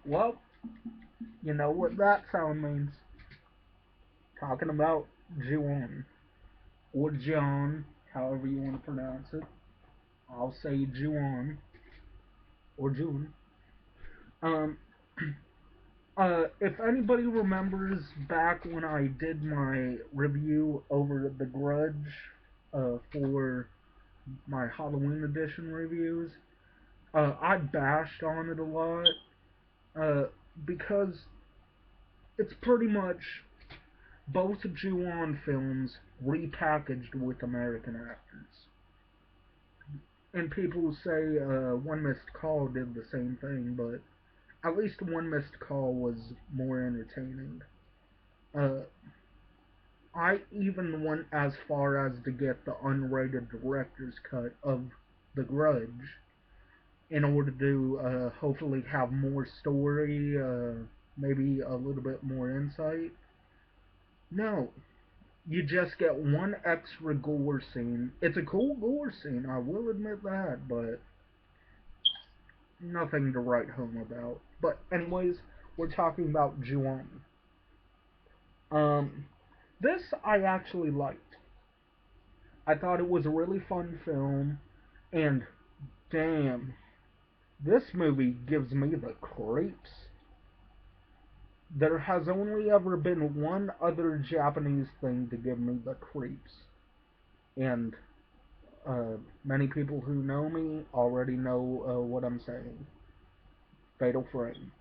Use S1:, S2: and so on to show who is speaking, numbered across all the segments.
S1: Well, you know what that sound means. Talking about Juon. Or John, however you want to pronounce it. I'll say Juon. Or June. Um, if anybody remembers back when I did my review over The Grudge for my Halloween edition reviews, I bashed on it a lot uh, because it's pretty much both Ju-on films repackaged with American actors. And people say One Missed Call did the same thing, but at least One Missed Call was more entertaining. Uh, I even went as far as to get the unrated director's cut of The Grudge in order to hopefully have more story, maybe a little bit more insight. No, you just get one extra gore scene. It's a cool gore scene, I will admit that, but nothing to write home about. But anyways, we're talking about Juon. Um, this I actually liked. I thought it was a really fun film, and damn, this movie gives me the creeps. There has only ever been one other Japanese thing to give me the creeps, and many people who know me already know what I'm saying. Fatal Frame.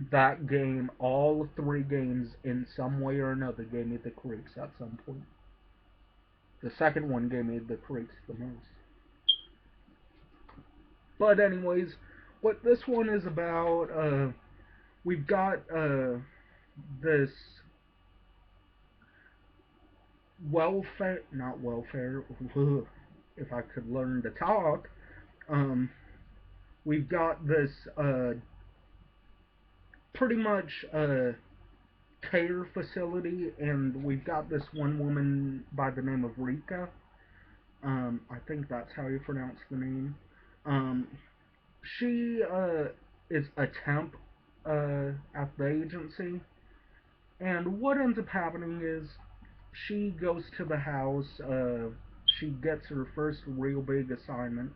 S1: That game, all three games, in some way or another, gave me the creeps at some point. The second one gave me the creeps the most. But anyways, what this one is about, we've got this welfare, not welfare, if I could learn to talk, um, we've got this pretty much care facility, and we've got this one woman by the name of Rika. I think that's how you pronounce the name. Um, she is a temp at the agency, and what ends up happening is she goes to the house. She gets her first real big assignment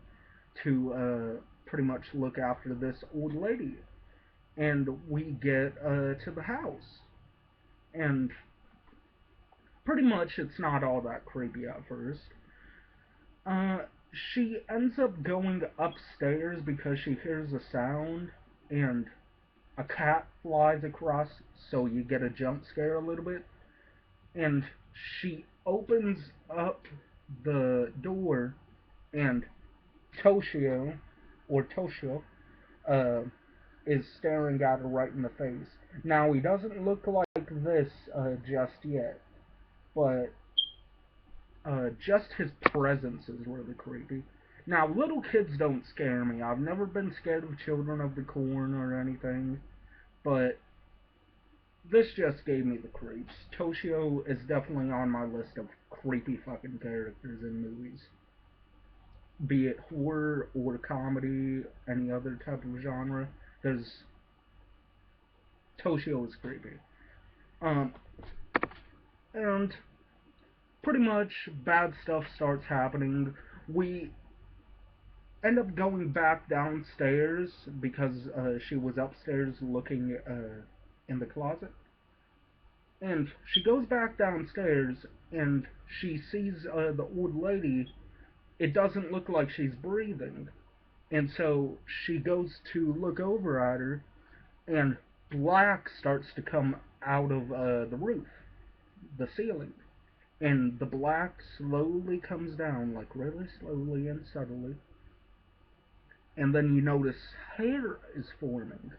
S1: to pretty much look after this old lady, and we get to the house, and pretty much it's not all that creepy at first. Uh, she ends up going upstairs because she hears a sound, and a cat flies across, so you get a jump scare a little bit. And she opens up the door, and Toshio, or Toshio, uh, is staring at her right in the face. Now, he doesn't look like this just yet, but just his presence is really creepy. Now, little kids don't scare me. I've never been scared of Children of the Corn or anything, but this just gave me the creeps. Toshio is definitely on my list of creepy fucking characters in movies. Be it horror or comedy, any other type of genre, because Toshio is creepy. Um, and pretty much bad stuff starts happening. We end up going back downstairs because she was upstairs looking in the closet. And she goes back downstairs and she sees the old lady. It doesn't look like she's breathing. And so she goes to look over at her, and black starts to come out of the roof, the ceiling. And the black slowly comes down, like really slowly and subtly. And then you notice hair is forming.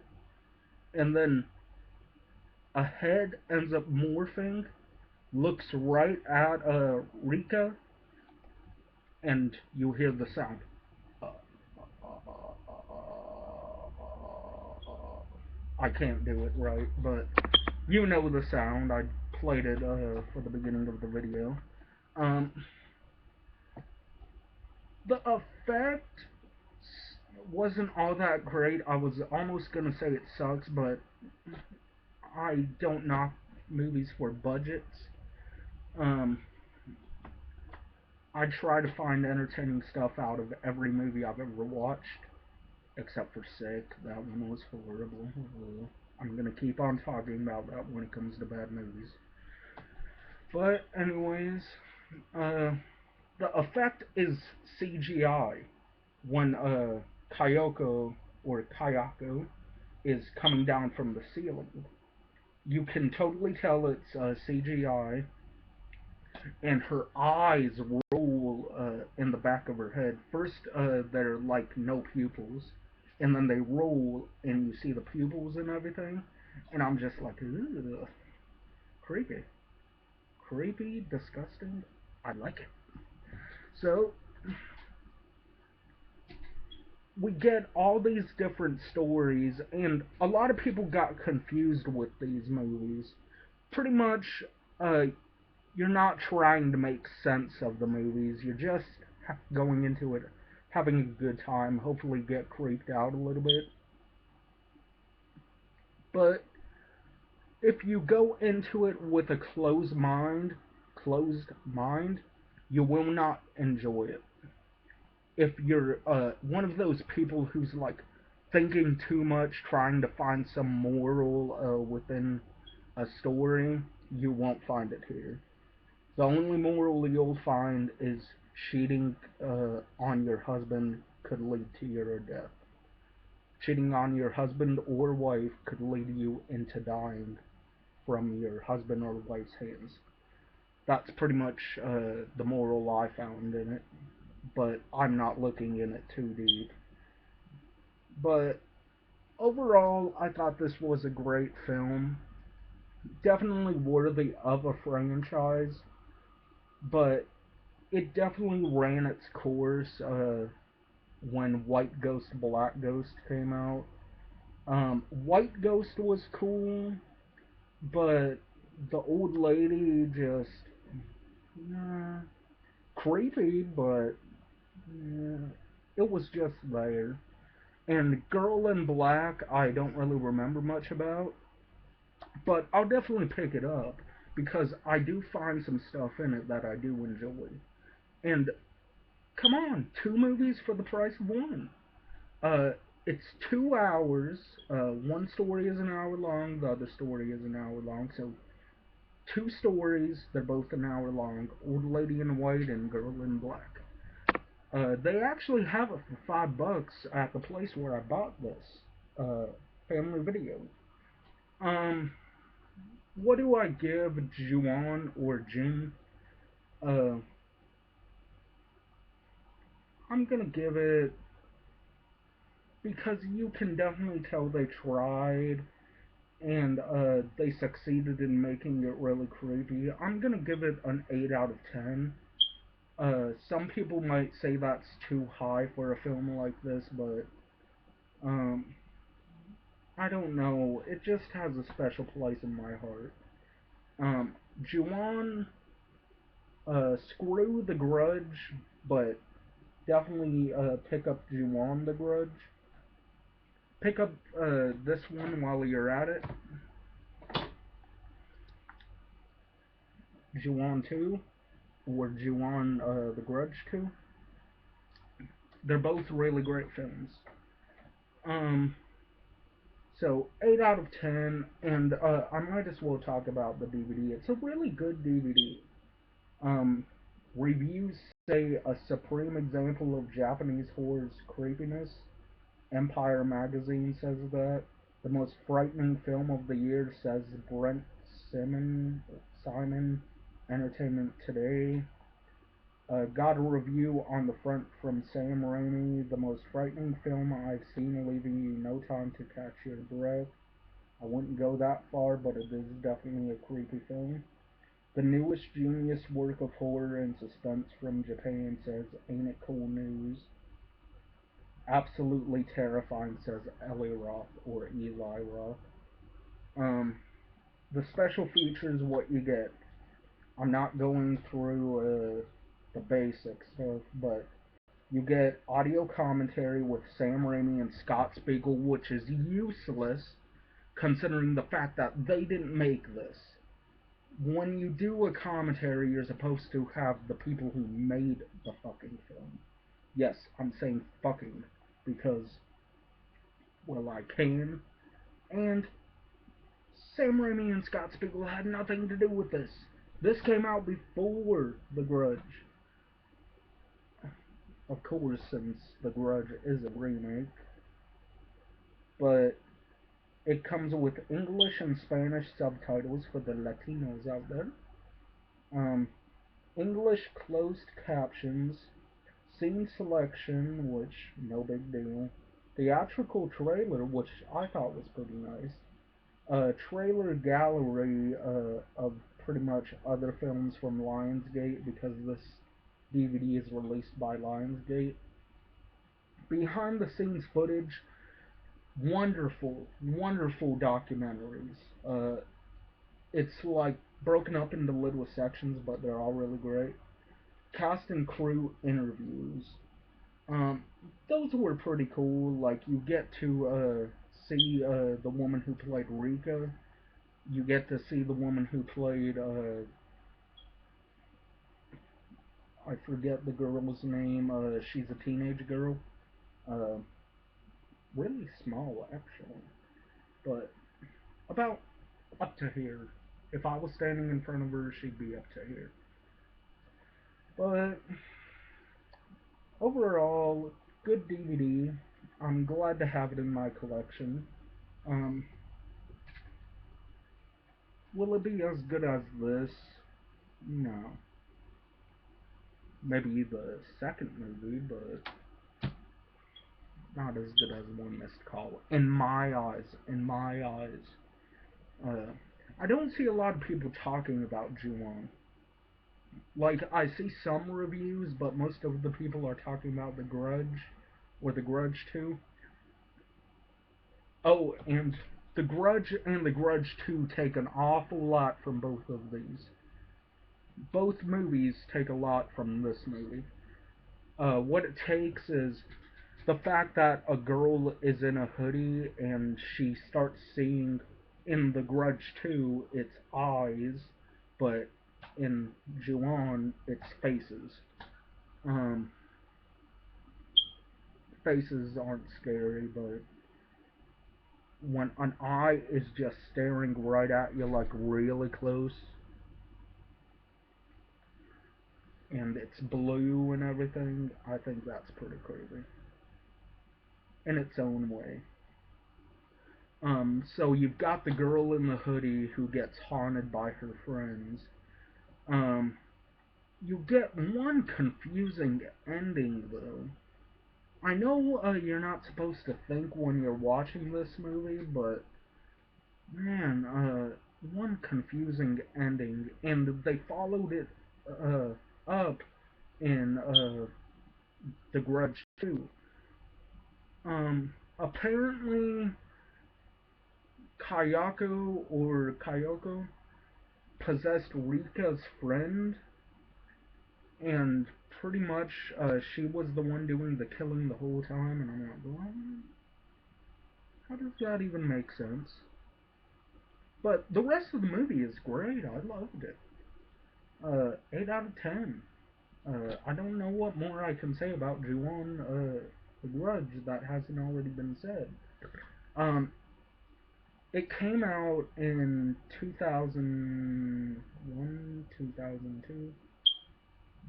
S1: And then a head ends up morphing, looks right at Rika, and you hear the sound. I can't do it right, but you know the sound. I played it for the beginning of the video. Um, the effect wasn't all that great. I was almost gonna say it sucks, but I don't knock movies for budgets. Um, I try to find entertaining stuff out of every movie I've ever watched, except for Sick. That one was horrible. I'm gonna keep on talking about that when it comes to bad movies. But anyways, uh, the effect is CGI when Kayoko or Kayako is coming down from the ceiling. You can totally tell it's CGI, and her eyes roll in the back of her head. First, they're like no pupils, and then they roll, and you see the pupils and everything. And I'm just like, ugh, creepy, creepy, disgusting. I like it. So we get all these different stories, and a lot of people got confused with these movies. Pretty much, uh, you're not trying to make sense of the movies. You're just going into it, having a good time. Hopefully, get creeped out a little bit. But if you go into it with a closed mind, you will not enjoy it. If you're one of those people who's like thinking too much, trying to find some moral within a story, you won't find it here. The only moral you'll find is cheating on your husband could lead to your death. Cheating on your husband or wife could lead you into dying from your husband or wife's hands. That's pretty much the moral I found in it, but I'm not looking in it too deep. But overall, I thought this was a great film. Definitely worthy of a franchise, but it definitely ran its course when White Ghost Black Ghost came out. White Ghost was cool, but the old lady just uh, creepy, but it was just there. And Girl in Black, I don't really remember much about, but I'll definitely pick it up because I do find some stuff in it that I do enjoy. And come on, two movies for the price of one. Uh, it's 2 hours. One story is an hour long. The other story is an hour long. So two stories. They're both an hour long. Old Lady in White and Girl in Black. They actually have it for $5 at the place where I bought this. Uh, Family Video. Um, what do I give Juan or Jin? Uh, I'm gonna give it because you can definitely tell they tried and they succeeded in making it really creepy. I'm gonna give it an 8 out of 10. Some people might say that's too high for a film like this, but um, I don't know. It just has a special place in my heart. Juwan, screw the Grudge, but definitely pick up Juwan the Grudge. Pick up this one while you're at it. Juwan 2 or Juwan the Grudge 2. They're both really great films. Um, so 8 out of 10, and I might as well talk about the DVD. It's a really good DVD. Um, Reviews say a supreme example of Japanese horror's creepiness. Empire magazine says that. The most frightening film of the year, says Brent Simon, Entertainment Today. Got a review on the front from Sam Raimi. The most frightening film I've seen, leaving you no time to catch your breath. I wouldn't go that far, but it is definitely a creepy film. The newest genius work of horror and suspense from Japan, says Ain't It Cool News. Absolutely terrifying, says Eli Roth or Eli Roth. Um, the special features, what you get. I'm not going through the basic stuff, but You get audio commentary with Sam Raimi and Scott Spiegel, which is useless considering the fact that they didn't make this. When you do a commentary, you're supposed to have the people who made the fucking film. Yes, I'm saying fucking because, well, I can. And Sam Raimi and Scott Spiegel had nothing to do with this. This came out before The Grudge. Of course, since The Grudge is a remake. But it comes with English and Spanish subtitles for the Latinos out there. Um, English closed captions, scene selection, which no big deal. Theatrical trailer, which I thought was pretty nice. Trailer gallery of pretty much other films from Lionsgate because this DVD is released by Lionsgate. Behind the scenes footage, wonderful, wonderful documentaries. It's like broken up into little sections, but they're all really great. Cast and crew interviews. Um, those were pretty cool. Like you get to see the woman who played Rika. You get to see the woman who played I forget the girl's name. She's a teenage girl. Uh, really small actually, but about up to here. If I was standing in front of her, she'd be up to here. But overall, good DVD. I'm glad to have it in my collection. Um, will it be as good as this? No. Maybe the second movie, but not as good as One Missed Call. In my eyes. In my eyes. Uh, I don't see a lot of people talking about Ju-on. Like, I see some reviews, but most of the people are talking about The Grudge, or The Grudge 2. Oh, and The Grudge and The Grudge 2 take an awful lot from both of these. Both movies take a lot from this movie. What it takes is the fact that a girl is in a hoodie and she starts seeing in The Grudge 2 its eyes, but in Ju-on its faces. Um, Faces aren't scary, but when an eye is just staring right at you, like really close, and it's blue and everything, I think that's pretty crazy in its own way. So you've got the girl in the hoodie who gets haunted by her friends. Um, you get one confusing ending though. I know you're not supposed to think when you're watching this movie, but man, one confusing ending, and they followed it up in The Grudge 2. Apparently, Kayako possessed Rika's friend, and pretty much she was the one doing the killing the whole time, and I'm like, what? How does that even make sense? But the rest of the movie is great. I loved it. 8 out of 10. I don't know what more I can say about Ju-on The Grudge that hasn't already been said. Um, it came out in 2001, 2002,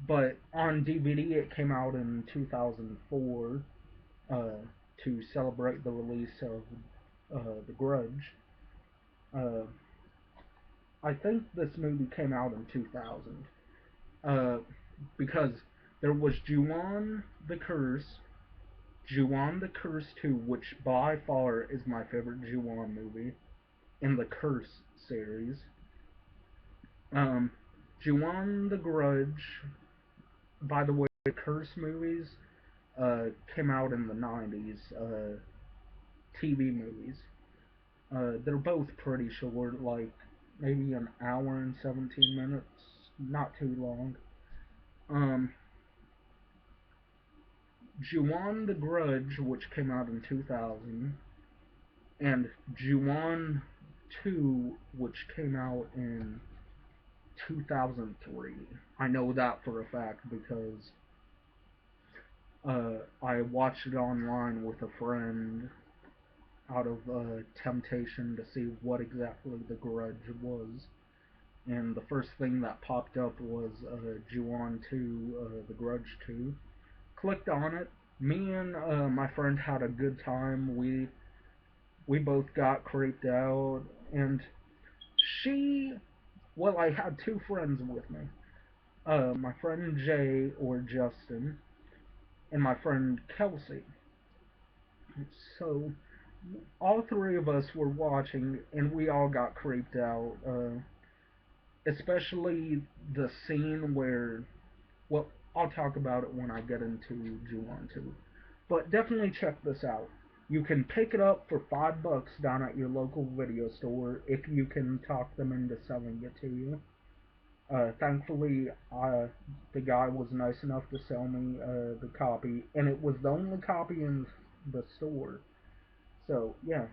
S1: but on DVD it came out in 2004 to celebrate the release of The Grudge. Uh, I think this movie came out in 2000 uh, because there was Ju-on the Curse, Ju-on the Curse 2, which by far is my favorite Ju-on movie in the Curse series. Um, Ju-on the Grudge, by the way, the Curse movies came out in the 90s, TV movies. They're both pretty short, like maybe an hour and 17 minutes, not too long. Um, Ju-on the Grudge, which came out in 2000, and Ju-on 2, which came out in 2003. I know that for a fact because I watched it online with a friend out of temptation to see what exactly the Grudge was. And the first thing that popped up was Ju-on 2, the Grudge 2. Clicked on it. Me and my friend had a good time. We both got creeped out, and she, well, I had two friends with me. My friend Jay or Justin, and my friend Kelsey. So all three of us were watching, and we all got creeped out. Especially the scene where, well, I'll talk about it when I get into Ju-on 2. But definitely check this out. You can pick it up for $5 down at your local video store if you can talk them into selling it to you. Thankfully, the guy was nice enough to sell me the copy, and it was the only copy in the store. So, yeah,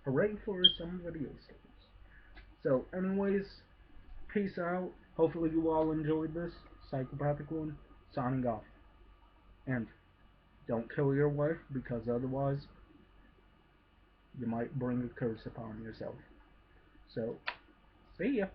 S1: hooray for some video stores. So, anyways, peace out. Hopefully you all enjoyed this. Psychopathic1 signing off. And don't kill your wife, because otherwise you might bring a curse upon yourself. So, see ya.